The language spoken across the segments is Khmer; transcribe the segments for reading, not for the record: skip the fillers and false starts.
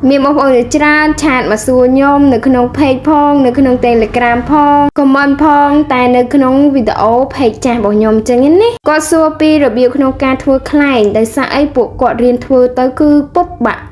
មានបងប្អូនច្រើនឆាតមកសួរខ្ញុំនៅក្នុង page ផងនៅក្នុង Telegram ផង comment ផងតែនៅក្នុងវីដេអូ page ចាស់របស់ខ្ញុំចឹងណាគាត់សួរពីរបៀបក្នុងការធ្វើខ្លែងដោយសារអីពួកគាត់រៀនធ្វើទៅគឺពុតបាក់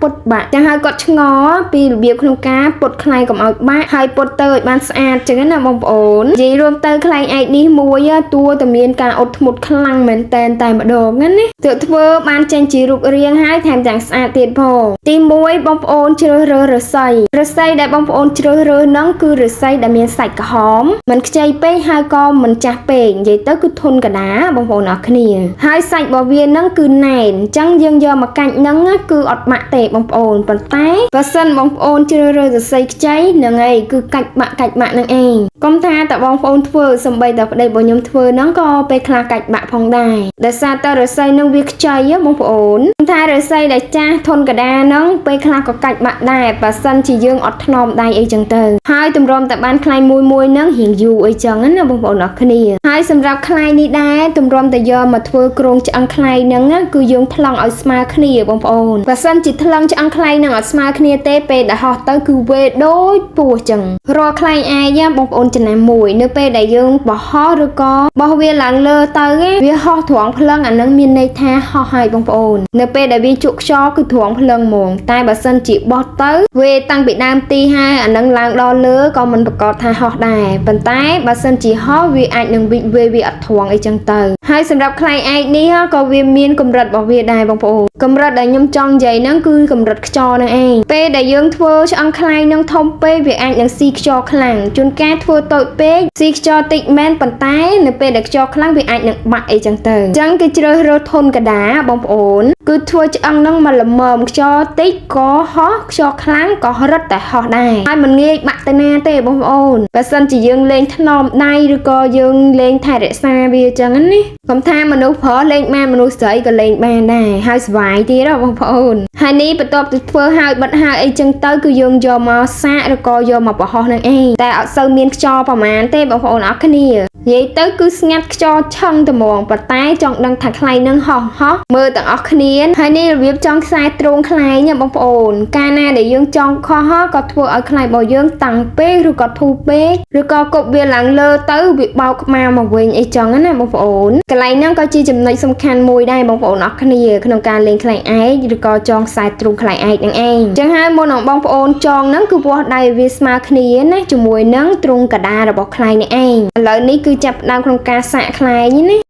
ចឹងហើយគាត់ឆ្ងល់ពីរបៀបក្នុងការពុតខ្លែងកុំឲ្យបាក់ហើយពុតទៅឲ្យបានស្អាតចឹងណាបងប្អូននិយាយរួមទៅខ្លែងឯកនេះមួយតួតែមានការអត់ធ្មត់ខ្លាំងមែនតែម្ដងណាទើបធ្វើបានចេញជារូបរាងហើយថែមទាំងស្អាតទៀតផងទី1បងប្អូនជ្រើសរើសឫស្សីដែលបងប្អូនជ្រើសរើសហ្នឹងគឺឫស្សីដែលមានសាច់ក្រហមមិនខ្ចីពេកហើយក៏មិនចាស់ពេកនិយាយទៅគឺធន់កដាបងប្អូនអរគ្នាហើយសាច់របស់វាហ្នឹងគឺណែនអញ្ចឹងយើងយកមកកាច់ហ្នឹងគឺអត់បាក់ទេបងប្អូនប៉ុន្តែបើសិនបងប្អូនជ្រើសរើសឫស្សីខ្ចីហ្នឹងឯងគឺកាច់បាក់ហ្នឹងឯងកុំថាតែបងប្អូនធ្វើសំបីតែប្តីរបស់ខ្ញុំធ្វើហ្នឹងក៏ពេលខ្លះកាច់បាក់ផងដែរដោយសារតែឫស្សីហ្នឹងវាខ្ចីបងប្អូនថាឫស្សីដែលចាស់ធន់កដាហ្នឹងពេលខ្លះក៏កាច់បាក់ដែរបើសិនជាយើងអត់ថ្នមដៃអីចឹងទៅហើយទម្រាំតែបានខ្លែងមួយហ្នឹងរៀងយូរអីចឹងណាបងប្អូនអរគ្នាហើយសម្រាប់ខ្លែងនេះដែរទម្រាំតែយកមកធ្វើគ្រោងឆ្អឹងខ្លែងហ្នឹងគឺយើងថ្លឹងឲ្យស្មើគ្នាបងប្អូនបើសិនជាថ្លឹងឆ្អឹងខ្លែងហ្នឹងអត់ស្មើគ្នាទេពេលដែលហោះទៅគឺវេដូចពស់ចឹងរាល់ខ្លែងឯងបងប្អូនចំណាំមួយនៅពេលដែលយើងបោះហោះឬក៏បោះវាឡើងលើទៅវាហោះត្រង់ភ្លឹងអានឹងមានន័យថាហោះហើយបងប្អូននៅពេលដែលវាជក់ខ្យល់គឺត្រង់ភ្លឹងហ្មងតែបើសិនជាបោះទៅវាតាំងពីដើមទីហើយអានឹងឡើងដល់លើក៏មិនប្រកាសថាហោះដែរប៉ុន្តែបើសិនជាហោះវាអាចនឹងវិវាអត់ត្រង់អីចឹងទៅហើយសម្រាប់ខ្លែងឯកនេះក៏វាមានកម្រិតរបស់វាដែរបងប្អូនកម្រិតដែលខ្ញុំចង់និយាយហ្នឹងគឺកម្រិតខ្យល់ហ្នឹងឯងពេលដែលយើងធ្វើឆ្អឹងខ្លែងនឹងធំពេកវាអាចនឹងស៊ីខ្យល់ខ្លាំងជួនកាលធ្វើតូចពេកស៊ីខ្យល់តិចមែនប៉ុន្តែនៅពេលដែលខ្យល់ខ្លាំងវាអាចនឹងបាក់អីចឹងទៅអញ្ចឹងគឺជ្រើសរើសធន់កដាបងប្អូនគឺធ្វើឆ្អឹងហ្នឹងមកល្មមខ្យល់តិចក៏ហោះខ្យល់ខ្លាំងក៏រឹតតែហោះដែរហើយមិនងាយបាក់ទៅណាទេបងប្អូនបើសិនជាយើងលេងថ្នមដៃឬក៏យើងលេងថែរក្សាវាចឹងណាកុំថាមនុស្សប្រុសលេងបានមនុស្សស្រីក៏លេងបានដែរហើយស្វាយទៀតបងប្អូនហើយនេះបន្ទាប់ពីធ្វើហើយបិទហើយអីចឹងទៅគឺយើងយកមកសាកឬក៏យកមកប្រហោះនឹងឯងតែអត់សូវមានខ្យល់ប្រហែលទេបងប្អូនអរគ្នានិយាយទៅគឺស្ងាត់ខ្យល់ឆឹងតែហ្មងប៉ុន្តែចង់ដឹងថាខ្លែងនឹងហោះមើលទាំងអស់គ្នាហើយនេះរបៀបចង់ខ្សែទ្រូងខ្លែងបងប្អូនកាលណាដែលយើងចង់ខុសក៏ធ្វើឲ្យខ្លែងរបស់យើងតាំងពេកឬក៏ធូរពេកឬក៏គប់វាឡើងលើទៅវាបោកក្បាលមកវិញអីចឹងណាបងប្អូនកន្លែងហ្នឹងក៏ជាចំណុចសំខាន់មួយដែរបងប្អូនអរគ្នាក្នុងការលេងខ្លែងឯកឬក៏ចងខ្សែទ្រូងខ្លែងឯកហ្នឹងឯងចឹងហើយមុននឹងបងប្អូនចងហ្នឹងគឺវាស់ដៃវាស្មើគ្នាណាជាមួយនឹងទ្រូងកដារបស់ខ្លែងនេះឯងឥឡូវនេះគឺចាប់ផ្ដើមក្នុងការសាកខ្លែងណា